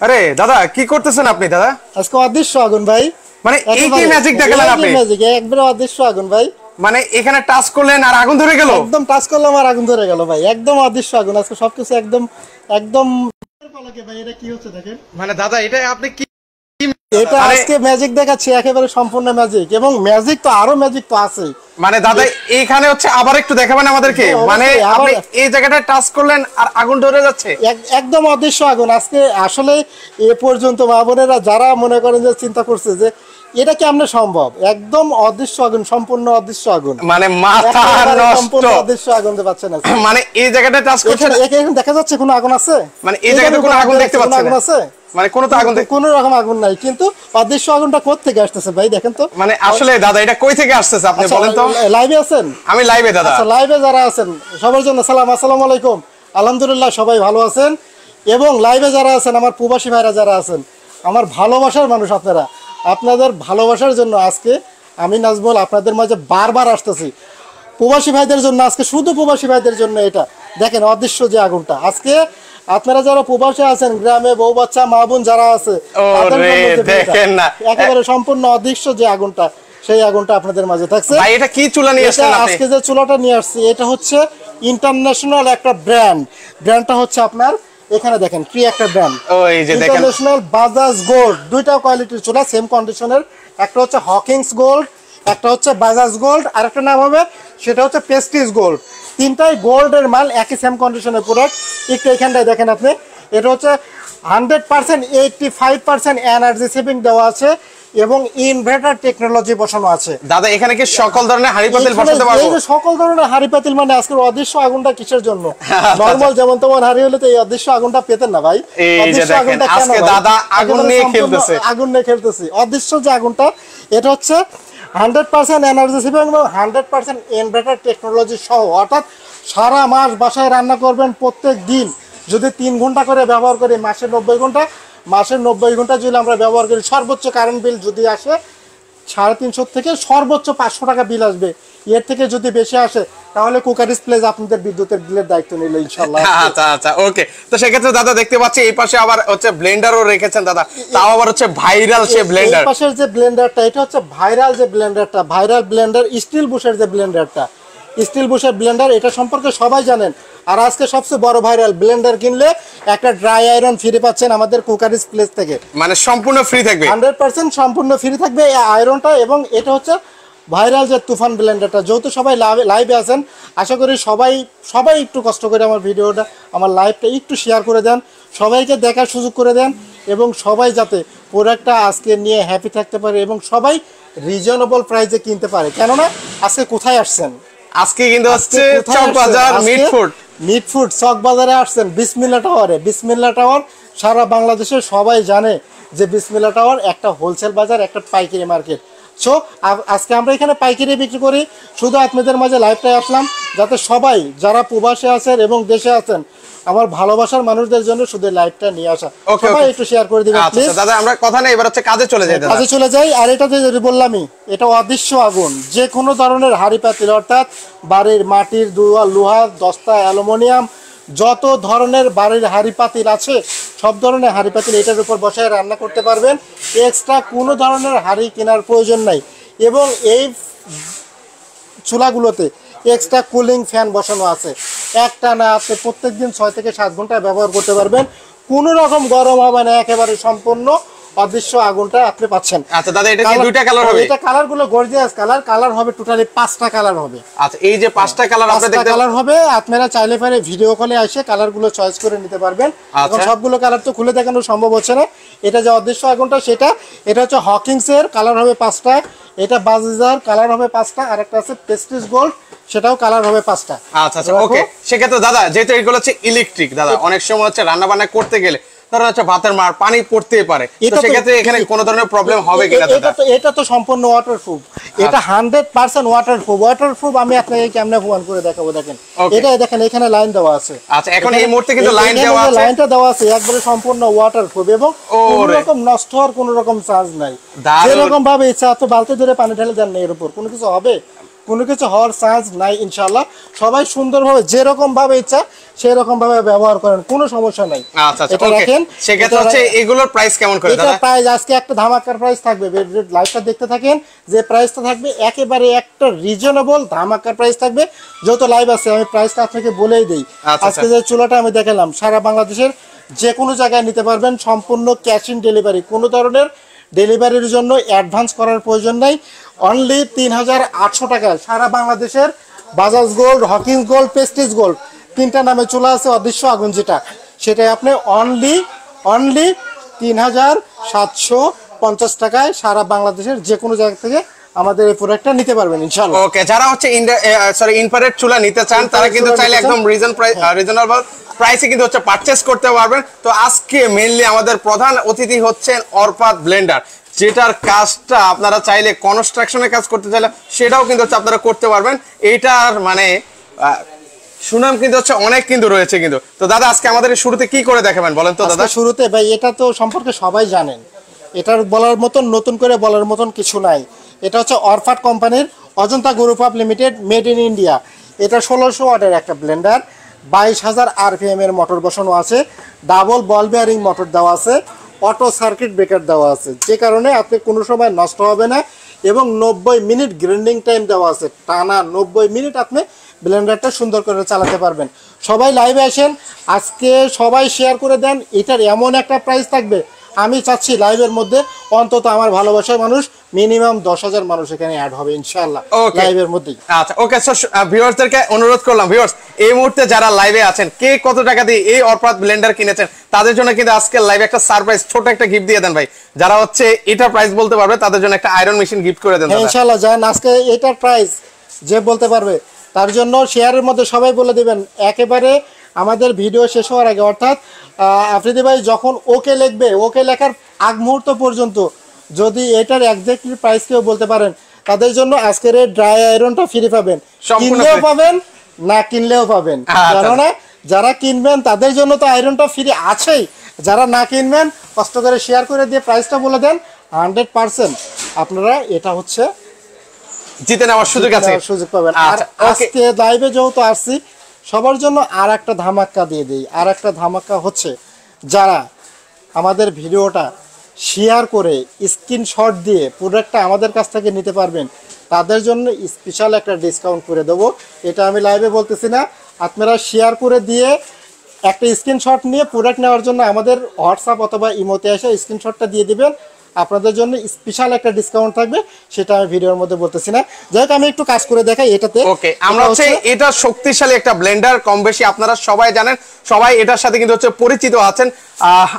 আরে দাদা কি করতেছেন আপনি দাদা? আজকে অদৃশ্য আগুন ভাই। মানে এই কি ম্যাজিক দেখালেন আপনি? ম্যাজিক একবারে অদৃশ্য আগুন ভাই। মানে এখানে টাচ করলেন আর আগুন ধরে গেল? একদম টাচ করলাম আর আগুন ধরে গেল ভাই। একদম অদৃশ্য আগুন। আজকে সবকিছু একদম একদম পালাকে ভাই। এটা কি হচ্ছে দেখেন। মানে দাদা এটা আপনি কি এটা আজকে ম্যাজিক দেখাচ্ছি, একেবারে সম্পূর্ণ ম্যাজিক। এবং ম্যাজিক তো আরো ম্যাজিক তো আছে। মানে দাদা এইখানে হচ্ছে আবার একটু দেখাবেন আমাদেরকে? মানে আপনি এই জায়গাটা টাচ করলেন আর আগুন ধরে যাচ্ছে? একদম অদৃশ্য আগুন। আজকে আসলে এ পর্যন্ত মা বোনেরা যারা মনে করেন যে চিন্তা করছে যে এটা কেমনে সম্ভব, একদম অদৃশ্য আগুন, সম্পূর্ণ অদৃশ্য আগুন। মানে মাথা নষ্ট, সম্পূর্ণ অদৃশ্য আগুন দেখতে পাচ্ছেন না। মানে এই জায়গাটা টাচ করছেন, এখানে দেখা যাচ্ছে কোনো আগুন আছে? মানে এই জায়গাটা কোনো আগুন দেখতে পাচ্ছেন আগুন না? আছে? মানে কোনো তো আগুন কোনো রকম আগুন নাই, কিন্তু অদৃশ্য আগুনটা কোথা থেকে আসতেছে ভাই দেখেন তো। মানে আসলে দাদা এটা কই থেকে আসতেছে আপনি বলেন তো? লাইভে আছেন? আমি লাইভে দাদা। আচ্ছা, লাইভে যারা আছেন সবার জন্য সালাম, আসসালামু আলাইকুম। আলহামদুলিল্লাহ সবাই ভালো আছেন। এবং লাইভে যারা আছেন আমার প্রবাসী ভাইরা যারা আছেন, আমার ভালোবাসার মানুষ আপনারা, আপনাদের ভালোবাসার জন্য আজকে আমি নাজমুল আপনাদের মাঝে বারবার আসতেছি। প্রবাসী ভাইদের জন্য আজকে, শুধু প্রবাসী ভাইদের জন্য এটা দেখেন অদৃশ্য যে আগুনটা। আজকে আপনারা যারা প্রবাসে আছেন, গ্রামে বউ বাচ্চা মা বোন যারা আছে, দেখেন না একেবারে সম্পূর্ণ অদৃশ্য যে আগুনটা, সেই আগুনটা আপনাদের মাঝে থাকছে। ভাই এটা কি চুলা নিয়ে আসছেন আপনি? আজকে যে চুলাটা নিয়ে আসছি এটা হচ্ছে ইন্টারন্যাশনাল একটা ব্র্যান্ড। ব্র্যান্ডটা হচ্ছে আপনার এখানে দেখেন কি একটা ব্র্যান্ড, ওই যে দেখেন ইন্টারন্যাশনাল বাজাজ গোল্ড। দুইটা কোয়ালিটির চুলা, সেম কন্ডিশনের। একটা হচ্ছে হকিংস গোল্ড, একটা হচ্ছে বাজাজ গোল্ড, আর একটা নাম হবে সেটা হচ্ছে প্রেস্টিজ গোল্ড। তিনটাই গোল্ডের মাল, একই সেম কন্ডিশনের প্রোডাক্ট। একটু এখানটায় দেখেন আপনি, এটা হচ্ছে 100% 85% এনার্জি সেভিং দেওয়া আছে এবং ইনভার্টার টেকনোলজি বসানো আছে। দাদা এখানে কি সকল ধরনের হাঁড়ি পাতিল বসাতে পারবো? এই যে সকল ধরনের হাঁড়ি পাতিল, মানে আজকের অদৃশ্য আগুনটা কিসের জন্য? নরমাল যেমন তেমন হাঁড়ি হলে তো এই অদৃশ্য আগুনটা পেতেন না ভাই। এই যে দেখেন আজকে দাদা আগুন নিয়ে খেলতেছে, আগুন নিয়ে খেলতেছি। অদৃশ্য যে আগুনটা এটা হচ্ছে 100% এনার্জি সেভিং এবং 100% ইনভার্টার টেকনোলজি সহ, অর্থাৎ সারা মাস বাসায় রান্না করবেন প্রত্যেক দিন। যদি 3 ঘন্টা করে ব্যবহার করি, মাসে 90 ঘন্টা, মাসের 90 ঘন্টা যদি আমরা ব্যবহার করি, সর্বোচ্চ কারেন্ট বিল যদি আসে 350 থেকে সর্বোচ্চ 500 টাকা বিল আসবে। এর থেকে যদি বেশি আসে তাহলে কুকারিস প্লেস আপনাদের বিদ্যুতের বিলের দায়িত্ব নিল ইনশাআল্লাহ। আচ্ছা আচ্ছা ওকে। তো সেক্ষেত্রে দাদা দেখতে পাচ্ছি এই পাশে আবার হচ্ছে ব্লেন্ডারও রেখেছেন দাদা, তাও আবার হচ্ছে ভাইরাল সে ব্লেন্ডার। এই পাশের যে ব্লেন্ডারটা এটা হচ্ছে ভাইরাল যে ব্লেন্ডারটা, ভাইরাল ব্লেন্ডার, স্টিল বুশের যে ব্লেন্ডারটা, স্টিল বুশের ব্লেন্ডার, এটা সম্পর্কে সবাই জানেন। আর আজকে সবচেয়ে বড় ভাইরাল, ব্লেন্ডার কিনলে একটা ড্রাই আয়রন ফ্রি পাচ্ছেন আমাদের কুকারিস প্লেস থেকে। মানে সম্পূর্ণ ফ্রি থাকবে, 100% সম্পূর্ণ ফ্রি থাকবে এই আয়রনটা। এবং এটা হচ্ছে ভাইরাল যে তুফান ব্লেন্ডারটা। যেহেতু সবাই লাইভে আছেন, আশা করি সবাই একটু কষ্ট করে আমার ভিডিওটা, আমার লাইভটা একটু শেয়ার করে দেন, সবাইকে দেখার সুযোগ করে দেন, এবং সবাই যাতে প্রোডাক্টটা আজকে নিয়ে হ্যাপি থাকতে পারে এবং সবাই রিজনেবল প্রাইসে কিনতে পারে। কেননা আজকে কোথায় আসছেন? আজকে কিন্তু হচ্ছে চকবাজার মিটফুড চকবাজারে আসছেন, বিসমিল্লাহ টাওয়ারে। বিসমিল্লাহ টাওয়ার সারা বাংলাদেশের সবাই জানে যে বিসমিল্লাহ টাওয়ার একটা হোলসেল বাজার, একটা পাইকারি মার্কেট। সো আজকে আমরা এখানে পাইকারি বিক্রি করি। শুধু আপনাদের মাঝে লাইভটাই আসলাম যাতে সবাই যারা প্রবাসে আছেন এবং দেশে আছেন, আমার ভালোবাসার মানুষদের জন্য শুধু লাইভটা নিয়ে আসা। সবাই একটু শেয়ার করে দিবেন প্লিজ। দাদা আমরা কথা নেই, এবার হচ্ছে কাজে চলে যাই। কাজে চলে যাই। আর এটা যে বললামই, এটা অদৃশ্য আগুন। যে কোনো ধরনের হাঁড়ি পাতিল, অর্থাৎ বাড়ির মাটির, লোহা, দস্তা, অ্যালুমিনিয়াম, যত ধরনের বাড়ির হাঁড়ি পাতিল আছে সব ধরনের হাঁড়ি পাতিল এটার উপর বসায় রান্না করতে পারবেন। এক্সট্রা কোনো ধরনের হাঁড়ি কেনার প্রয়োজন নাই। এবং এই চুলাগুলোতে এক্সট্রা কুলিং ফ্যান বসানো আছে। একটা না, আপনি প্রত্যেকদিন 6 থেকে 7 ঘন্টা ব্যবহার করতে পারবেন, কোনো রকম গরম হবে না। একেবারে সম্পূর্ণ অদৃশ্য আগুনটা আপনি পাচ্ছেন। আচ্ছা দাদা এটা কি দুইটা কালার হবে? এটা কালারগুলো গর্জিয়াস কালার। কালার হবে টোটালি 5টা কালার হবে। আচ্ছা এই যে 5টা কালার আপনি দেখতে কালার হবে, আপনারা চাইলে পারে ভিডিও কলে এসে কালারগুলো চয়েস করে নিতে পারবেন। এখন সবগুলো কালার তো খুলে দেখানো সম্ভব হচ্ছে না। এটা যে অদৃশ্য আগুনটা সেটা, এটা হচ্ছে হকিংস এর, কালার হবে 5টা। এটা বাজাজের, কালার হবে 5টা। আর একটা আছে প্রেস্টিজ গোল্ড, সেটাও কালার হবে 5টা। আচ্ছা আচ্ছা ওকে। সেক্ষেত্রে দাদা যেহেতু এগুলো হচ্ছে ইলেকট্রিক, দাদা অনেক সময় হচ্ছে রান্না বান্না করতে গেলে ধরুন হচ্ছে ভাতের মার পানি পড়তেই পারে, তো সেক্ষেত্রে এখানে কোনো ধরনের প্রবলেম হবে কিনা দাদা? এটা তো সম্পূর্ণ ওয়াটারপ্রুফ। এটা 100% ওয়াটারপ্রুফ। ওয়াটারপ্রুফ আমি আপনাকে কেমনে প্রমাণ করে দেখাবো। দেখেন এটা, দেখেন এখানে লাইন দেওয়া আছে। আচ্ছা এখন এই মুহূর্তে কিন্তু লাইন দেওয়া আছে, লাইনটা দেওয়া আছে একবারে সম্পূর্ণ ওয়াটারপ্রুফ এবং কোনো রকম নষ্ট হওয়ার কোনো রকম চার্জ নাই। যেরকম ভাবে ইচ্ছা তো বালতি ধরে পানি ঢেলে দেন না, এর উপর কোনো কিছু হবে? কোনো কিছু হওয়ার চান্স নাই ইনশাআল্লাহ। সবাই সুন্দরভাবে যেরকম ভাবে ইচ্ছা সেরকম ভাবে ব্যবহার করেন, কোনো সমস্যা নাই। আচ্ছা আচ্ছা ওকে, সেক্ষেত্রে হচ্ছে এগুলোর প্রাইস কেমন করে দাদা? এটা প্রাইস আজকে একটা ধামাকার প্রাইস থাকবে, লাইভটা দেখতে থাকেন। যে প্রাইসটা থাকবে একেবারে একটা রিজনেবল ধামাকার প্রাইস থাকবে। যত লাইভ আছে আমি প্রাইসটা আপনাকে বলেই দিই। আজকে যে চুলাটা আমি দেখালাম সারা বাংলাদেশের যে কোনো জায়গায় নিতে পারবেন, সম্পূর্ণ ক্যাশ ইন ডেলিভারি, কোনো ধরনের ডেলিভারির জন্য অ্যাডভান্স করার প্রয়োজন নাই। অনলি ৩,৮০০ টাকায় সারা বাংলাদেশের Bajaj gold, Hawkins gold, Prestige gold তিনটা নামে চলে আছে অদৃশ্য আগুন, যেটা সেটাই আপনি অনলি ৩,৭৫০ টাকায় সারা বাংলাদেশের যে কোনো জায়গা থেকে আমাদের এই প্রোডাক্টটা নিতে পারবেন ইনশাআল্লাহ। ওকে, যারা হচ্ছে ইনফ্রারেড চুলা নিতে চান তারা কিন্তু চাইলে একদম রিজনেবল প্রাইসে কিন্তু হচ্ছে পারচেজ করতে পারবেন। তো আজকে মেইনলি আমাদের প্রধান অতিথি হচ্ছেন অরফাত ব্লেন্ডার, যেটার কাজটা আপনারা চাইলে কনস্ট্রাকশনের কাজ করতে চাইলে সেটাও কিন্তু হচ্ছে আপনারা করতে পারবেন। এইটার মানে সুনাম কিন্তু হচ্ছে অনেক কিন্তু রয়েছে কিন্তু। তো দাদা আজকে আমাদের শুরুতে কি করে দেখাবেন বলেন তো দাদা? শুরুতে ভাই এটা তো সম্পর্কে সবাই জানেন, এটার বলার মতন নতুন করে বলার মতন কিছু নাই। এটা হচ্ছে অরফাট কোম্পানির Ajanta group of limited, made in India. এটা ১৬০০ ওয়াটের একটা ব্লেন্ডার, ২২,০০০ RPM এর মোটর বসানো আছে, ডাবল বল বেয়ারিং মোটর দেওয়া আছে, অটো সার্কিট ব্রেকার দেওয়া আছে, যে কারণে আপনি কোনো সময় নষ্ট হবে না। এবং ৯০ মিনিট গ্রাইন্ডিং টাইম দেওয়া আছে, টানা ৯০ মিনিট আপনি ব্লেন্ডারটা সুন্দর করে চালাতে পারবেন। সবাই লাইভে আসেন, আজকে সবাই শেয়ার করে দেন। এটার এমন একটা প্রাইস থাকবে, আমি চাচ্ছি লাইভের মধ্যে অন্তত আমার ভালোবাসার মানুষ মিনিমাম ১০,০০০ মানুষ এখানে অ্যাড হবে ইনশাআল্লাহ লাইভের মধ্যেই। আচ্ছা ওকে, সো ভিউয়ার্সদেরকে অনুরোধ করলাম, ভিউয়ার্স এই মুহূর্তে যারা লাইভে আছেন কে কত টাকা দিয়ে এই অরফাত ব্লেন্ডার কিনেছেন তাদের জন্য কিন্তু আজকে লাইভে একটা সারপ্রাইজ ছোট একটা গিফট দিয়ে দেন ভাই। যারা হচ্ছে এটা প্রাইস বলতে পারবে তাদের জন্য একটা আয়রন মেশিন গিফট করে দেন ইনশাআল্লাহ। জান আজকে এটার প্রাইস যে বলতে পারবে তার জন্য শেয়ারের মধ্যে সবাই বলে দিবেন একেবারে আমাদের ভিডিও শেষ হওয়ার আগে, অর্থাৎ আফ্রিদি ভাই যখন ওকে লিখবে, ওকে লেখার আগ মুহূর্ত পর্যন্ত যদি এটার এক্স্যাক্টলি প্রাইস কেউ বলতে পারেন তাদের জন্য আজকের এই ড্রাই আয়রনটা ফ্রি পাবেন, কিনলেও পাবেন না কিনলেও পাবেন। কেননা যারা কিনবেন তাদের জন্য তো আয়রনটা ফ্রি আছেই, যারা না কিনবেন কষ্ট করে শেয়ার করে দিয়ে প্রাইসটা বলে দেন, 100% আপনারা এটা হচ্ছে জিতে নেওয়ার সুযোগ পাবেন। আর আজকে লাইভে যেহেতু আসছি সবার জন্য আর একটা ধামাকা দিয়ে দিই। আর একটা ধামাকা হচ্ছে যারা আমাদের ভিডিওটা শেয়ার করে স্ক্রিনশট দিয়ে প্রোডাক্টটা আমাদের কাছ থেকে নিতে পারবেন তাদের জন্য স্পেশাল একটা ডিসকাউন্ট করে দেবো। এটা আমি লাইভে বলতেছি না, আপনারা শেয়ার করে দিয়ে একটা স্ক্রিনশট নিয়ে প্রোডাক্ট নেওয়ার জন্য আমাদের হোয়াটসঅ্যাপ অথবা ইমোতে এসে স্ক্রিনশটটা দিয়ে দিবেন, আপনাদের জন্য স্পেশাল একটা ডিসকাউন্ট থাকবে, সেটা আমি ভিডিওর মধ্যে বলতেছি না। যাই হোক আমি একটু কাজ করে দেখাই এটাতে। ওকে, আমরা হচ্ছে এটা শক্তিশালী একটা ব্লেন্ডার, কম বেশি আপনারা সবাই জানেন, সবাই এটার সাথে কিন্তু হচ্ছে পরিচিত আছেন।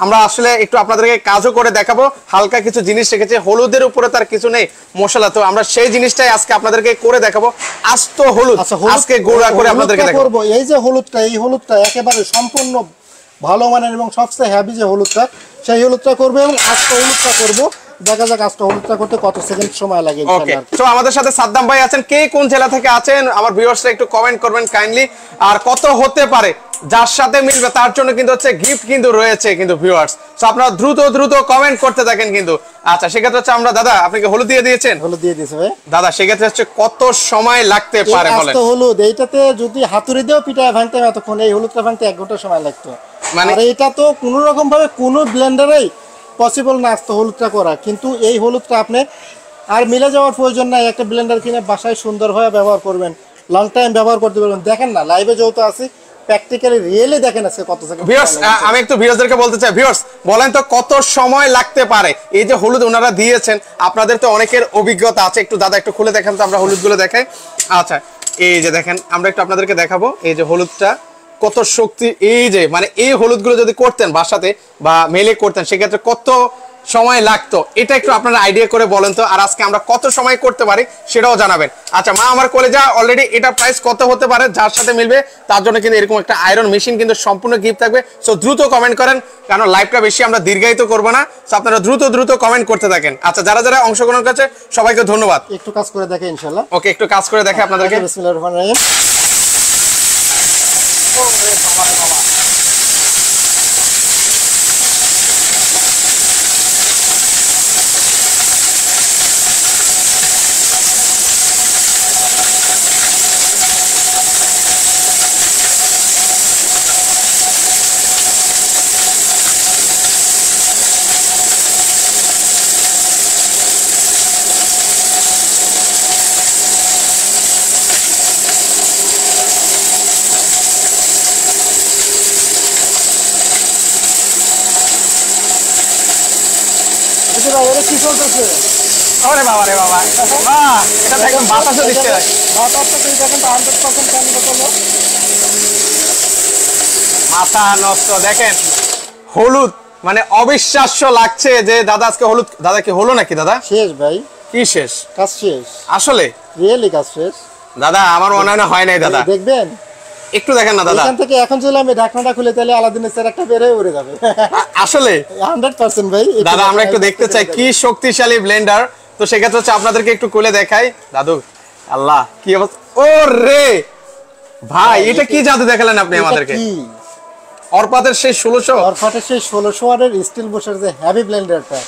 আমরা আসলে একটু আপনাদেরকে কাজও করে দেখাবো, হালকা কিছু জিনিস রেখেছে, হলুদের উপরে তার কিছু নেই মশলা, তো আমরা সেই জিনিসটাই আজকে আপনাদেরকে করে দেখাবো। আস্ত হলুদ আজকে গুঁড়া করে আপনাদেরকে দেখাবো। এই যে হলুদটা, এই হলুদটা একেবারে সম্পূর্ণ ভালো মানের এবং সবচেয়ে হেভি যে হলুদটা, সেই হলুদটা করবো এবং আস্ত হলুদটা করবো। দেখা যাক আস্ত হলুদটা করতে কত সেকেন্ড সময় লাগে। ওকে, তো আমাদের সাথে সাদ্দাম ভাই আছেন, কে কোন জেলা থেকে আছেন আমার ভিউয়ার্সরা একটু কমেন্ট করবেন কাইন্ডলি। আর কত হতে পারে যার সাথে মিলবে তার জন্য কিন্তু হচ্ছে গিফট কিন্তু রয়েছে কিন্তু ভিউয়ার্স, তো আপনারা দ্রুত কমেন্ট করতে থাকেন কিন্তু। আচ্ছা সেক্ষেত্রে হচ্ছে আমরা দাদা আপনাকে হলুদ দিয়ে দিয়েছেন? হলুদ দিয়ে দিয়েছে ভাই। দাদা সেক্ষেত্রে হচ্ছে কত সময় লাগতে পারে বলেন? আস্ত হলুদ এইটাতে যদি হাতুড়ি দিয়েও পিঠায় ভাঙতে এতক্ষণ, এই হলুদটা ভাঙতে 1 ঘন্টা সময় লাগতো। মানে এটা তো কোনো রকম ভাবে কোনো ব্লেন্ডারেই পসিবল না আস্ত হলুদটা করা, কিন্তু এই হলুদটা আপনি আর মিলে যাওয়ার প্রয়োজন নাই। একটা ব্লেন্ডার কিনে বাসায় সুন্দরভাবে ব্যবহার করবেন, লং টাইম ব্যবহার করতে পারবেন। দেখেন না লাইভে যেহেতু আছি প্র্যাকটিক্যালি রিয়েলি দেখেন আজকে কত সেকেন্ড। ভিউয়ার্স আমি একটু ভিউয়ার্সদেরকে বলতে চাই, ভিউয়ার্স বলেন তো কত সময় লাগতে পারে? এই যে হলুদ ওনারা দিয়েছেন, আপনাদের তো অনেকের অভিজ্ঞতা আছে, একটু দাদা একটু খুলে দেখেন তো আমরা হলুদগুলো দেখাই। আচ্ছা এই যে দেখেন, আমরা একটু আপনাদেরকে দেখাবো এই যে হলুদটা কত শক্তি। এই যে মানে এই হলুদগুলো যদি করতেন বাসাতে বা মেলে করতেন সেক্ষেত্রে কত সময় লাগতো, এটা একটু আপনারা আইডিয়া করে বলেন তো। আর আজকে আমরা কত সময় করতে পারি সেটাও জানাবেন। আচ্ছা মা আমার কলেজা অলরেডি এটা প্রাইস কত হতে পারে যার সাথে মিলবে তার জন্য কিন্তু এরকম একটা আয়রন মেশিন কিন্তু সম্পূর্ণ গিফট থাকবে। সো দ্রুত কমেন্ট করেন, কারণ লাইভটা বেশি আমরা দীর্ঘায়িত করবো না, সো আপনারা দ্রুত কমেন্ট করতে থাকেন। আচ্ছা যারা অংশগ্রহণ করছে সবাইকে ধন্যবাদ। একটু কাজ করে দেখে ইনশাআল্লাহ। ওকে একটু কাজ করে দেখে আপনাদেরকে। বিসমিল্লাহির রহমানির রহিম। সাথী ভাই এটা কি চলতেছে? ওরে বাবা রে বাবা, এটা তো একদম বাতাসও দিচ্ছে। বাতাসটা তুই দেখেন তো 100% ফ্যান বোতল। মাথা নষ্ট। দেখেন হলুদ, মানে অবিশ্বাস্য লাগছে যে দাদা আজকে হলুদ। দাদা কি হলো নাকি দাদা? শেষ ভাই, কি শেষ? কাজ শেষ, আসলে রিয়েলি কাজ শেষ দাদা। আমার মনে হয় নাই দাদা, দেখবেন একটু দেখেন না দাদা। এখান থেকে এখন যদি আমি ঢাকনাটা খুলে তাহলে আলাদিনের স্যার একটা বের হয়ে উড়ে যাবে। আসলে 100% ভাই। দাদা আমরা একটু দেখতে চাই কি শক্তিশালী ব্লেন্ডার। তো সেক্ষেত্রে হচ্ছে আপনাদেরকে একটু খুলে দেখাই দাদু। আল্লাহ কি অবস্থা! ও রে ভাই, এটা কি জাদু দেখালেন আপনি আমাদেরকে? অরপাতের সেই 1600, অরপাতের সেই 1600 ওয়াটের স্টিল বুশের যে হেভি ব্লেন্ডারটা,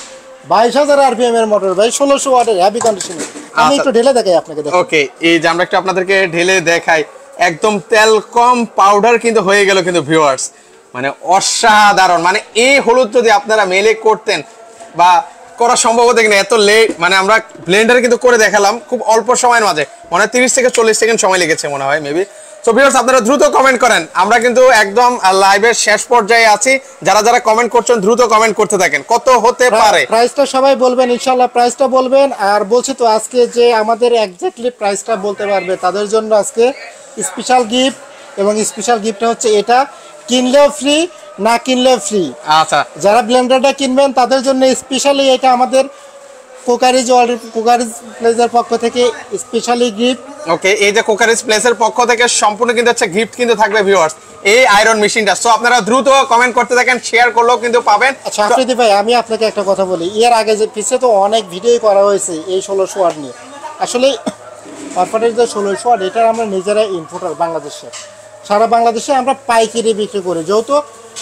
22000 আরপিএম এর মোটর ভাই, 1600 ওয়াটের হেভি কন্ডিশন। আমি একটু ঢেলে দেখাই আপনাকে, দেখুন। ওকে, এই যে আমরা একটু আপনাদেরকে ঢেলে দেখাই, একদম তেল কম পাউডার কিন্তু হয়ে গেল কিন্তু ভিউয়ার্স, মানে অসাধারণ। মানে এই হলুদ যদি আপনারা মেলে করতেন বা করা সম্ভব হতো কিনা, এত লেট, মানে আমরা ব্লেন্ডারে কিন্তু করে দেখালাম খুব অল্প সময়ের মাঝে, মানে 30 থেকে 40 সেকেন্ড সময় লেগেছে মনে হয় মেবি। সো ভিউয়ার্স আপনারা দ্রুত কমেন্ট করেন, আমরা কিন্তু একদম লাইভের শেষ পর্যায়ে আছি। যারা যারা কমেন্ট করছেন দ্রুত কমেন্ট করতে থাকেন। কত হতে পারে প্রাইসটা সবাই বলবেন ইনশাআল্লাহ, প্রাইসটা বলবেন। আর বলছি তো আজকে যে আমাদের এক্স্যাক্টলি প্রাইসটা বলতে পারবে তাদের জন্য আজকে স্পেশাল গিফট, এবং স্পেশাল গিফটটা হচ্ছে এটা, কিনলেও ফ্রি, না কিনলেও ফ্রি। আচ্ছা, যারা ব্লেন্ডারটা কিনবেন তাদের জন্য স্পেশালি এটা আমাদের কোকারিজ প্লেসের পক্ষ থেকে স্পেশালি গিফট। ওকে, এই যে কোকারিজ প্লেসের পক্ষ থেকে সম্পূর্ণ কিন্তু হচ্ছে গিফট কিন্তু থাকবে ভিউয়ার্স, এই আয়রন মেশিনটা। সো আপনারা দ্রুত কমেন্ট করতে থাকেন, শেয়ার করলেও কিন্তু পাবেন। আচ্ছা আফ্রিদি ভাই, আমি আপনাকে একটা কথা বলি, এর আগে যে পিছে তো অনেক ভিডিও করা হয়েছে এই 1600 ওয়াট নিয়ে। আসলে অরপাটের যে 1600 ওয়াট, এটা আমরা নিজেরা ইম্পোর্টার বাংলাদেশে, সারা বাংলাদেশে আমরা পাইকারি বিক্রি করি। যেহেতু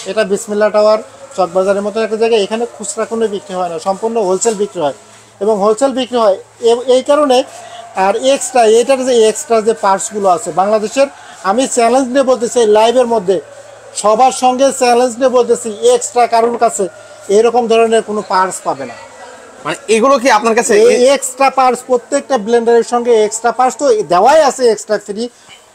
এটা বিসমিল্লাহ টাওয়ার চকবাজারের মতো একটা জায়গায়, এখানে খুচরা কোনো বিক্রি হয় না, সম্পূর্ণ হোলসেল বিক্রি হয়, এবং হোলসেল বিক্রি হয় এই কারণে। আর এক্সট্রা এটার যে এক্সট্রা যে পার্টসগুলো আছে বাংলাদেশের, আমি চ্যালেঞ্জ নিয়ে বলতেছি লাইভের মধ্যে, সবার সঙ্গে চ্যালেঞ্জ নিয়ে বলতেছি, এক্সট্রা কারোর কাছে এরকম ধরনের কোনো পার্টস পাবে না। মানে এগুলো কি আপনার কাছে এক্সট্রা পার্টস, প্রত্যেকটা ব্লেন্ডারের সঙ্গে এক্সট্রা পার্টস তো দেওয়াই আছে এক্সট্রা ফ্রি।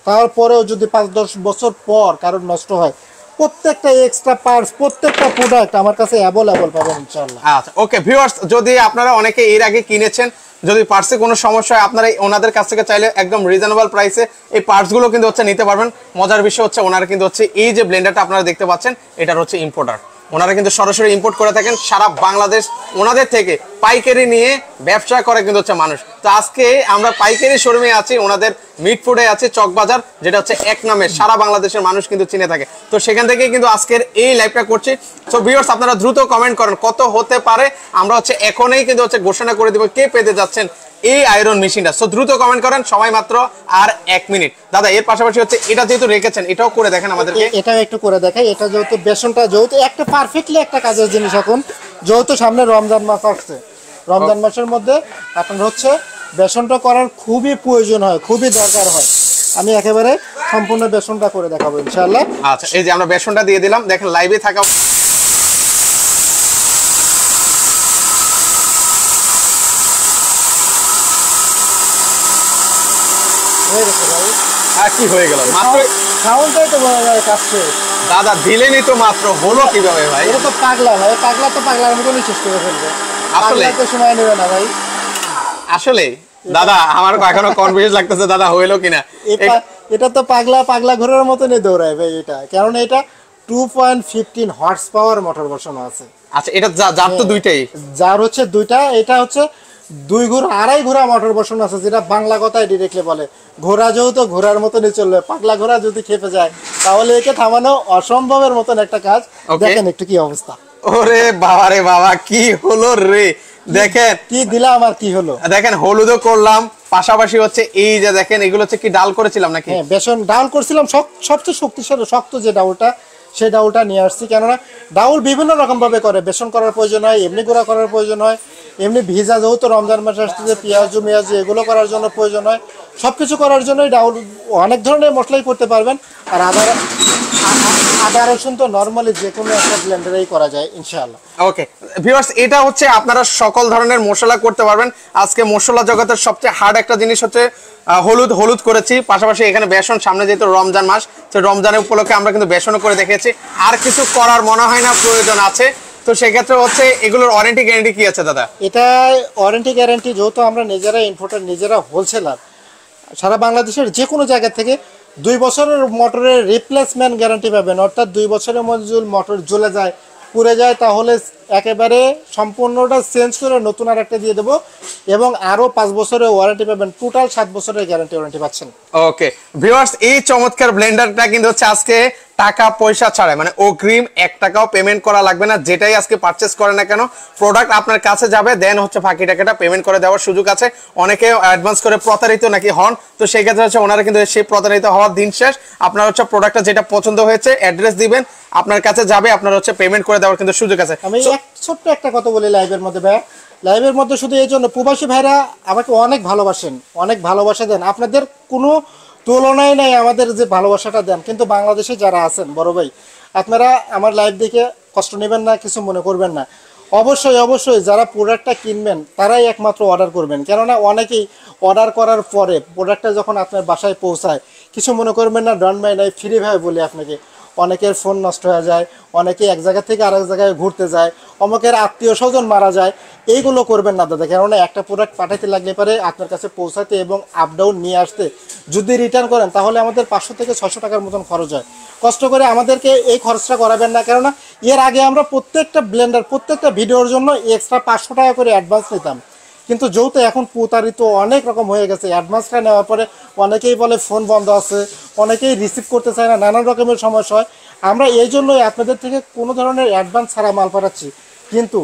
তারপরেও যদি 5-10 বছর পর কারোর নষ্ট হয়, প্রত্যেকটা এক্সট্রা পার্টস, প্রত্যেকটা প্রোডাক্ট আমার কাছে অ্যাভেলেবল পাবেন ইনশাআল্লাহ। আচ্ছা ওকে ভিউয়ার্স, যদি আপনারা অনেকে এর আগে কিনেছেন, যদি পার্টসে কোনো সমস্যা হয়, আপনারা ওনাদের কাছ থেকে চাইলে একদম রিজনেবল প্রাইসে এই পার্টসগুলো কিন্তু হচ্ছে নিতে পারবেন। মজার বিষয় হচ্ছে ওনারা কিন্তু হচ্ছে এই যে ব্লেন্ডারটা আপনারা দেখতে পাচ্ছেন, এটার হচ্ছে ইম্পোর্টার। ওনারা কিন্তু সরাসরি ইম্পোর্ট করে থাকেন সারা বাংলাদেশ, ওনাদের থেকে পাইকারি নিয়ে ব্যবসা করে কিন্তু হচ্ছে মানুষ। তো আজকে আমরা পাইকারি শোরুমে আছি, ওনাদের মিটফুডে আছে চকবাজার, যেটা হচ্ছে এক নামে সারা বাংলাদেশের মানুষ কিন্তু চিনে থাকে। তো সেখান থেকে কিন্তু আজকের এই লাইভটা করছি। সো ভিউয়ার্স আপনারা দ্রুত কমেন্ট করেন কত হতে পারে, আমরা হচ্ছে এখনই কিন্তু হচ্ছে ঘোষণা করে দিব কে পেতে যাচ্ছেন এই আয়রন মেশিনটা। সো দ্রুত কমেন্ট করেন, সময় মাত্র আর 1 মিনিট। দাদা এর পাশাপাশি হচ্ছে এটা যেহেতু রেখেছেন, এটাও করে দেখেন আমাদেরকে। এটাও একটু করে দেখাই। এটা যেহেতু বেসনটা যেহেতু একটা পারফেক্টলি একটা কাজের জিনিস, এখন যেহেতু সামনে রমজান মাস আসছে, রমজান মাসের মধ্যে আপনার হচ্ছে বেসনটা করার খুবই প্রয়োজন হয়, খুবই দরকার হয়। আমি একেবারে সম্পূর্ণ বেসনটা করে দেখাবো ইনশাআল্লাহ। আচ্ছা, এই যে আমরা বেসনটা দিয়ে দিলাম, দেখেন লাইভে থাকা আর কি হয়ে গেল মাত্র সাউন্ডটাই তো বোঝা যায় কাজ শেষ। দাদা দিলেনই তো মাত্র, হলো কিভাবে ভাই? এটা তো পাগলা ভাই, পাগলা তো পাগলার মতনই শেষ করে ফেলবে, আসলে তো সময় নেবে না ভাই। আসলে দাদা আমার এখনো কনফিউজ লাগতেছে দাদা হইলো কিনা। এটা তো পাগলা পাগলা ঘোড়ার মতনই দৌড়ায় ভাই এটা, কারণ এটা 2.15 হর্স পাওয়ার মোটর বসানো আছে। আচ্ছা, এটা যার তো দুইটাই, যার হচ্ছে দুইটা, এটা হচ্ছে 2 ঘোড়া 2.5 ঘোড়া মোটর বসানো আছে, যেটা বাংলা কথায় ডিরেক্টলি বলে ঘোড়া যেহেতু ঘোড়ার মতনই চলবে, পাগলা ঘোড়া যদি খেপে যায় তাহলে একে থামানো অসম্ভবের মতন একটা কাজ। দেখেন একটু কি অবস্থা। ওরে বাবা রে বাবা, কি হলো রে! দেখেন কি দিলাম আর কি হলো, দেখেন হলুদও করলাম, পাশাপাশি হচ্ছে এই যে দেখেন এগুলো হচ্ছে কি ডাল করেছিলাম নাকি? হ্যাঁ, বেসন ডাউল করছিলাম, সবচেয়ে শক্তিশালী শক্ত যে ডাউলটা, সেই ডাউলটা নিয়ে আসছি। কেননা ডাউল বিভিন্ন রকম ভাবে করে, বেসন করার প্রয়োজন হয়, এমনি গুঁড়া করার প্রয়োজন হয়, এমনি ভিজা যেহেতু রমজান মাসে আসছে যে পেঁয়াজু মেয়াজু এগুলো করার জন্য প্রয়োজন হয়। সবকিছু করার জন্যই ডাউল, অনেক ধরনের মশলাই করতে পারবেন। আর আদা রসুন তো নরমালি যে কোনো একটা ব্লেন্ডারেই করা যায় ইনশাআল্লাহ। ওকে ভিউয়ার্স, এটা হচ্ছে আপনারা সকল ধরনের মশলা করতে পারবেন। আজকে মশলা জগতের সবচেয়ে হার্ড একটা জিনিস হচ্ছে হলুদ করেছি, পাশাপাশি এখানে বেসন, সামনে যেহেতু রমজান মাস, তো রমজানের উপলক্ষে আমরা কিন্তু বেসনও করে দেখেছি। আর কিছু করার মনে হয় না প্রয়োজন আছে। তো সেক্ষেত্রে হচ্ছে এগুলোর ওয়ারেন্টি গ্যারান্টি কি আছে দাদা? এটা ওয়ারেন্টি গ্যারান্টি যেহেতু আমরা নিজেরা ইম্পোর্টার, নিজেরা হোলসেলার, সারা বাংলাদেশের যে কোনো জায়গা থেকে 2 বছরের মোটরের রিপ্লেসমেন্ট গ্যারান্টি পাবেন। অর্থাৎ 2 বছরের মধ্যে যদি মোটর জ্বলে যায়, পুড়ে যায়, তাহলে একেবারে সম্পূর্ণটা চেঞ্জ করে নতুন আর একটা দিয়ে দেবো, এবং আরও 5 বছরের ওয়ারেন্টি পাবেন। টোটাল 7 বছরের গ্যারান্টি ওয়ারেন্টি পাচ্ছেন। ওকে ভিউয়ার্স, এই চমৎকার ব্লেন্ডারটা কিন্তু হচ্ছে আজকে টাকা পয়সা ছাড়াই, মানে অগ্রিম 1 টাকাও পেমেন্ট করা লাগবে না। যেটাই আজকে পারচেস করে না কেন, প্রোডাক্ট আপনার কাছে যাবে, দেন হচ্ছে বাকি টাকাটা পেমেন্ট করে দেওয়ার সুযোগ আছে। অনেকে অ্যাডভান্স করে প্রতারিত নাকি হন, তো সেই ক্ষেত্রে হচ্ছে ওনারা কিন্তু সেই প্রতারিত হওয়ার দিন শেষ। আপনার হচ্ছে প্রোডাক্টটা যেটা পছন্দ হয়েছে অ্যাড্রেস দিবেন, আপনার কাছে যাবে, আপনার হচ্ছে পেমেন্ট করে দেওয়ার কিন্তু সুযোগ আছে। আমি ছোট্ট একটা কথা বলি লাইভের মধ্যে ভাই, লাইভের মধ্যে শুধু এই জন্য প্রবাসী ভাইরা আমাকে অনেক ভালোবাসেন, অনেক ভালোবাসা দেন, আপনাদের কোনো তুলনায় নাই আমাদের যে ভালোবাসাটা দেন। কিন্তু বাংলাদেশে যারা আছেন বড় ভাই, আপনারা আমার লাইভ দেখে কষ্ট নেবেন না, কিছু মনে করবেন না। অবশ্যই অবশ্যই যারা প্রোডাক্টটা কিনবেন তারাই একমাত্র অর্ডার করবেন, কেননা অনেকেই অর্ডার করার পরে প্রোডাক্টটা যখন আপনার বাসায় পৌঁছায়, কিছু মনে করবেন না, ডন বাই নাই ফ্রি ভাবে বলি আপনাকে, অনেকের ফোন নষ্ট হয়ে যায়, অনেকে এক জায়গা থেকে আরেক জায়গায় ঘুরতে যায়, অমুকের আত্মীয় স্বজন মারা যায়, এইগুলো করবেন না দাদা। কেননা একটা প্রোডাক্ট পাঠাতে লাগলে পারে আপনার কাছে পৌঁছাতে এবং আপ ডাউন নিয়ে আসতে যদি রিটার্ন করেন, তাহলে আমাদের 500 থেকে 600 টাকার মতন খরচ হয়। কষ্ট করে আমাদেরকে এই খরচটা করাবেন না, কেননা এর আগে আমরা প্রত্যেকটা ব্লেন্ডার, প্রত্যেকটা ভিডিওর জন্য এক্সট্রা 500 টাকা করে অ্যাডভান্স নিতাম। কিন্তু যেহেতু এখন প্রতারিত অনেক রকম হয়ে গেছে, অ্যাডভান্সটা নেওয়ার পরে অনেকেই বলে ফোন বন্ধ আছে, অনেকেই রিসিভ করতে চায় না, নানান রকমের সমস্যা হয়। আমরা এই জন্যই আপনাদের থেকে কোনো ধরনের অ্যাডভান্স ছাড়া মাল পাঠাচ্ছি। কিন্তু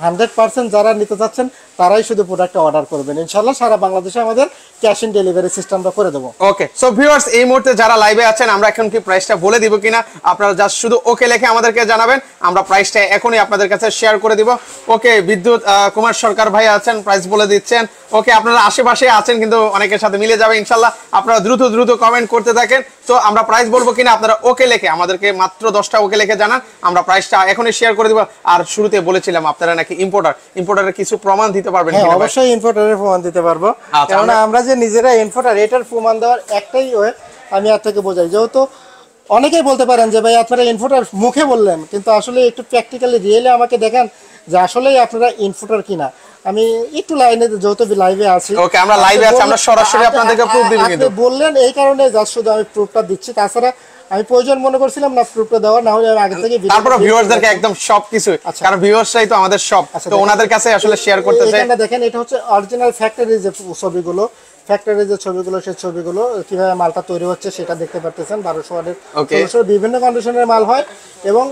100% যারা নিতে চাচ্ছেন তারাই শুধু প্রোডাক্টটা অর্ডার করবেন। ইনশাল্লাহ সারা বাংলাদেশে আমাদের ক্যাশ ইন ডেলিভারি সিস্টেমটা করে দেবো। ওকে, সো ভিউয়ার্স, এই মুহূর্তে যারা লাইভে আছেন, আমরা এখন কি প্রাইসটা বলে দিব কিনা, আপনারা জাস্ট শুধু ওকে লিখে আমাদেরকে জানাবেন, আমরা প্রাইসটা এখনই আপনাদের কাছে শেয়ার করে দিব। ওকে, বিদ্যুৎ কুমার সরকার ভাই আছেন, প্রাইস বলে দিচ্ছেন। ওকে, আপনারা আশেপাশে আছেন কিন্তু অনেকের সাথে মিলে যাবে ইনশাল্লাহ। আপনারা দ্রুত দ্রুত কমেন্ট করতে থাকেন। তো আমরা প্রাইস বলবো কিনা আপনারা ওকে লিখে আমাদেরকে মাত্র 10টা ওকে লিখে জানান, আমরা প্রাইসটা এখনই শেয়ার করে দিব। আর শুরুতে বলেছিলাম আপনারা নাকি ইম্পোর্টারের কিছু প্রমাণ দিতে পারবেন। হ্যাঁ, অবশ্যই ইম্পোর্টারের প্রমাণ দিতে পারবো, কারণ আমরা যে নিজেরা ইম্পোর্টার, এটার প্রমাণ দেওয়ার একটাই ওয়ে আমি আপনাকে বোঝাই। যেহেতু অনেকেই বলতে পারেন যে ভাই আপনারা ইনফোটার মুখে বললেন, কিন্তু আসলে একটু প্র্যাকটিক্যালি রিয়েলি আমাকে দেখান যে আসলেই আপনারা ইনফোটার কিনা। আমি একটু লাইনে, যেহেতু লাইভে আছি, ওকে আমরা লাইভে আছি, আমরা সরাসরি আপনাদেরকে প্রুফ দিব। কিন্তু আপনি বললেন এই কারণে জাস্ট শুধু আমি প্রুফটা দিচ্ছি, তাছাড়া আমি প্রয়োজন মনে করছিলাম না প্রুফটা দেওয়া, না হলে আমি আগে থেকে তারপর ভিউয়ারদেরকে একদম সবকিছু, কারণ ভিউয়ারসরাই তো আমাদের সব, তো ওনাদের কাছে আসলে শেয়ার করতে চাই। এখানে দেখেন, এটা হচ্ছে অরিজিনাল ফ্যাক্টরি যে ছবিগুলো, ফ্যাক্টরি যে ছবিগুলো, সেই ছবিগুলো কিভাবে মালটা তৈরি হচ্ছে সেটা দেখতে পারতেছেন। 1200 ওয়াটের 1600 বিভিন্ন কন্ডিশনের মাল হয়, এবং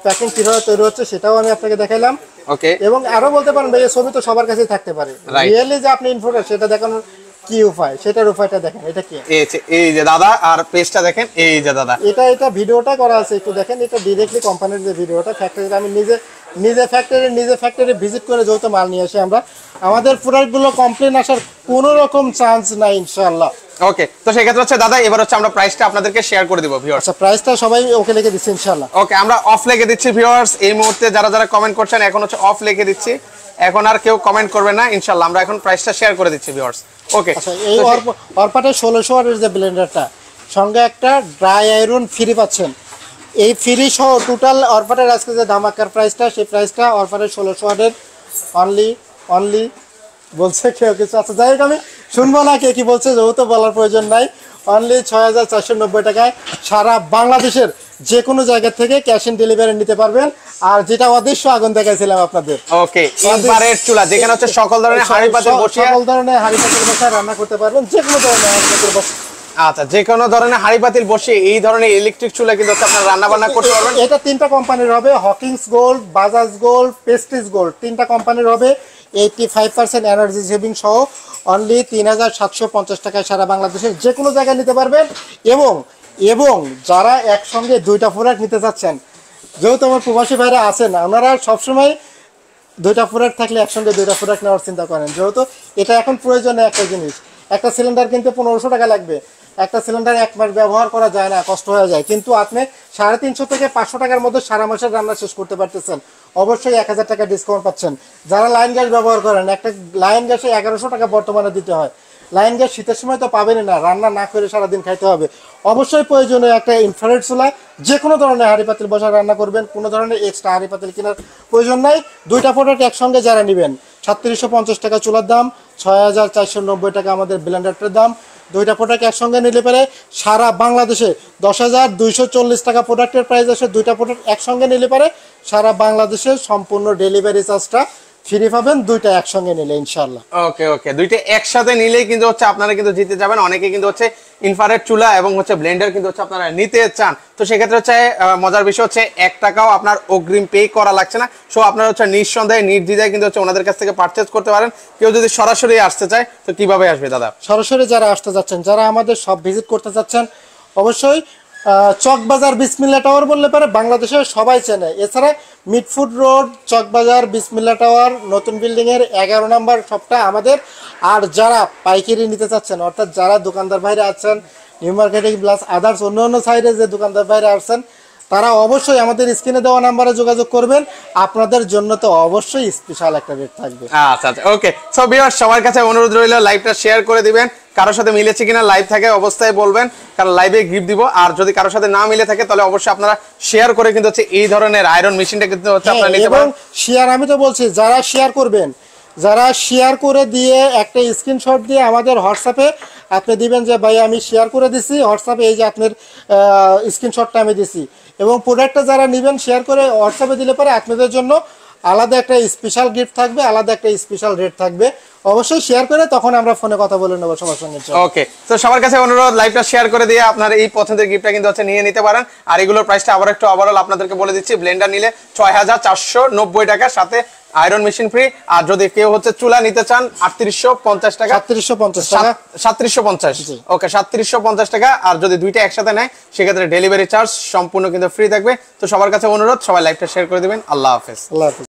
প্যাকিং কিভাবে তৈরি হচ্ছে সেটাও আমি আপনাকে দেখাইলাম। ওকে, এবং আরো বলতে পারেন ভাই, এই ছবি তো সবার কাছেই থাকতে পারে, রিয়েলি যে আপনি ইনফোটার সেটা দেখানোর কি উপায়, সেটার উপায়টা দেখেন। এটা কি, এই যে দাদা, আর পেজটা দেখেন, এই যে দাদা, এটা ভিডিওটা করা আছে, একটু দেখেন। এটা ডাইরেক্টলি কোম্পানির যে ভিডিওটা, ফ্যাক্টরিতে আমি নিজে ফ্যাক্টরি ভিজিট করে যেহেতু মাল নিয়ে আসি আমরা, আমাদের প্রোডাক্টগুলো কমপ্লেন আসার কোনো রকম চান্স নাই ইনশাআল্লাহ। ওকে, তো সেক্ষেত্রে হচ্ছে দাদা, এবার হচ্ছে আমরা প্রাইসটা আপনাদেরকে শেয়ার করে দিব ভিউয়ার্স। আচ্ছা, প্রাইসটা সবাই ওকে লিখে দিচ্ছি ইনশাআল্লাহ। ওকে, আমরা অফ লিখে দিচ্ছি ভিউয়ার্স। এই মুহূর্তে যারা যারা কমেন্ট করছেন এখন হচ্ছে অফ লিখে দিচ্ছি, এখন আর কেউ কমেন্ট করবে না ইনশাআল্লাহ। আমরা এখন প্রাইসটা শেয়ার করে দিচ্ছি ভিউয়ার্স। ওকে, আচ্ছা, এই অরপাটে 1600 ওয়াটের যে ব্লেন্ডারটা, সঙ্গে একটা ড্রাই আয়রন ফ্রি পাচ্ছেন। এই ফ্রি সহ টোটাল অরপাটের আজকে যে ধামাকার প্রাইসটা, সেই প্রাইসটা অরপাটের 1600 ওয়াটের অনলি বলছে কেউ কিছু। আচ্ছা, যাই হোক, আমি শুনবো না কে কি বলছে, যেহেতু বলার প্রয়োজন নাই। অনলি 6490 টাকায় সারা বাংলাদেশের যে কোনো জায়গা থেকে ক্যাশ ইন ডেলিভারি নিতে পারবেন। আর যেটা অদৃশ্য আগুন দেখাইছিলাম আপনাদের, ওকে, ইনফ্রারেড চুলা, যেখানে হচ্ছে সকল ধরনের হাঁড়ি পাতিল বসিয়ে, সকল ধরনের হাঁড়ি পাতিল বসিয়ে রান্না করতে পারবেন, যে কোনো ধরনের হাঁড়ি পাতিল বসিয়ে। আচ্ছা, যে কোনো ধরনের হাঁড়ি পাতিল বসিয়ে এই ধরনের ইলেকট্রিক চুলা কিন্তু হচ্ছে আপনারা রান্না বান্না করতে পারবেন। এটা 3টা কোম্পানির হবে, Hawkins gold, Bajaj gold, Prestige gold, 3টা কোম্পানির হবে। 85% এনার্জি সেভিং সহ অনলি 3750 টাকায় সারা বাংলাদেশের যে কোনো জায়গায় নিতে পারবেন। এবং যারা একসঙ্গে 2টা প্রোডাক্ট নিতে চাচ্ছেন, যেহেতু আমার প্রবাসী ভাইরা আছেন, ওনারা সবসময় 2টা প্রোডাক্ট থাকলে একসঙ্গে 2টা প্রোডাক্ট নেওয়ার চিন্তা করেন। যেহেতু এটা এখন প্রয়োজনে একটা জিনিস, একটা সিলিন্ডার কিনতে 1500 টাকা লাগবে, একটা সিলিন্ডার 1 মাস ব্যবহার করা যায় না, কষ্ট হয়ে যায়, কিন্তু আপনি 350 থেকে 500 টাকার মধ্যে সারা মাসের রান্না শেষ করতে পারতেছেন। অবশ্যই 1000 টাকা ডিসকাউন্ট পাচ্ছেন। যারা লাইন গ্যাস ব্যবহার করেন, একটা লাইন গ্যাসে 1100 টাকা বর্তমানে দিতে হয়, লাইন গ্যাস শীতের সময় তো পাবেনই না, রান্না না করে সারাদিন খাইতে হবে। অবশ্যই প্রয়োজনীয় একটা ইনফ্রারেড চুলা, যে কোনো ধরনের হাঁড়ি পাতিল বসা রান্না করবেন, কোনো ধরনের এক্সট্রা হাঁড়ি পাতিল কেনার প্রয়োজন নাই। দুইটা প্রোডাক্ট একসঙ্গে যারা নেবেন, 3750 টাকা চুলার দাম, 6490 টাকা আমাদের ব্লেন্ডারটার দাম। দুইটা প্রোডাক্ট একসঙ্গে নিলে পরে সারা বাংলাদেশে 10,240 টাকা প্রোডাক্টের প্রাইস আসে। দুইটা প্রোডাক্ট একসঙ্গে নিলে পরে সারা বাংলাদেশে সম্পূর্ণ ডেলিভারি চার্জটা ফ্রি পাবেন, দুইটা একসঙ্গে নিলে ইনশাআল্লাহ। ওকে ওকে, দুইটা একসাথে নিলেই কিন্তু হচ্ছে আপনারা কিন্তু জিতে যাবেন। অনেকে কিন্তু হচ্ছে ইনফ্রারেড চুলা এবং হচ্ছে ব্লেন্ডার কিন্তু হচ্ছে আপনারা নিতে চান, তো সেক্ষেত্রে হচ্ছে মজার বিষয় হচ্ছে 1 টাকাও আপনার অগ্রিম পে করা লাগছে না। সো আপনারা হচ্ছে নিঃসন্দেহে নির্দ্বিধায় কিন্তু হচ্ছে ওনাদের কাছ থেকে পারচেজ করতে পারেন। কেউ যদি সরাসরি আসতে চায় তো কিভাবে আসবে দাদা? সরাসরি যারা আসতে যাচ্ছেন, যারা আমাদের সব ভিজিট করতে চাচ্ছেন, অবশ্যই চকবাজার বিসমিল্লা টাওয়ার বললে পারে বাংলাদেশের সবাই চেনে। এছাড়া মিটফুড রোড, চকবাজার বিসমিল্লা টাওয়ার, নতুন বিল্ডিং এর 11 নম্বর শপটা আমাদের। আর যারা পাইকারি নিতে চাচ্ছেন, অর্থাৎ যারা দোকানদার বাইরে আছেন, নিউ মার্কেটিং প্লাস আদার্স অন্য অন্য সাইডে যে দোকানদার বাইরে আসছেন, তারা অবশ্যই আমাদের স্ক্রিনে দেওয়া নাম্বারে যোগাযোগ করবেন। আপনাদের জন্য তো অবশ্যই স্পেশাল একটা রেট থাকবে। আচ্ছা আচ্ছা, ওকে। সো ভিউয়ার্স, সবার কাছে অনুরোধ রইল লাইভটা শেয়ার করে দিবেন। কারোর সাথে মিলেছে কিনা লাইভ থাকে অবস্থায় বলবেন, কারণ লাইভে গিফট দিব। আর যদি কারোর সাথে না মিলে থাকে তাহলে অবশ্যই আপনারা শেয়ার করে কিন্তু হচ্ছে এই ধরনের আয়রন মেশিনটা কিন্তু হচ্ছে আপনারা নিতে এবং পারেন। শেয়ার, আমি তো বলছি যারা শেয়ার করবেন, যারা শেয়ার করে দিয়ে একটা স্ক্রিনশট দিয়ে আমাদের হোয়াটসঅ্যাপে আপনি দিবেন যে ভাই আমি শেয়ার করে দিছি হোয়াটসঅ্যাপে, এই যে আপনার স্ক্রিনশটটা আমি দিছি। এবং প্রোডাক্টটা যারা নেবেন শেয়ার করে হোয়াটসঅ্যাপে দিলে পরে আপনাদের জন্য আলাদা একটা স্পেশাল গিফট থাকবে, আলাদা একটা স্পেশাল রেট থাকবে। অবশ্যই শেয়ার করে তখন আমরা ফোনে কথা বলে নেবো সবার সঙ্গে। ওকে, তো সবার কাছে অনুরোধ লাইভটা শেয়ার করে দিয়ে আপনার এই পছন্দের গিফটটা কিন্তু হচ্ছে নিয়ে নিতে পারেন। আর এগুলোর প্রাইসটা আবার একটু ওভারঅল আপনাদেরকে বলে দিচ্ছি। ব্লেন্ডার নিলে 6490 টাকা, সাথে আয়রন মেশিন ফ্রি। আর যদি কেউ হচ্ছে চুলা নিতে চান 3850 টাকা, 3750 টাকা, 3750। ওকে, 3750 টাকা। আর যদি দুইটা একসাথে নেয় সেক্ষেত্রে ডেলিভারি চার্জ সম্পূর্ণ কিন্তু ফ্রি থাকবে। তো সবার কাছে অনুরোধ, সবাই লাইভটা শেয়ার করে দিবেন। আল্লাহ হাফেজ। আল্লাহ হাফেজ।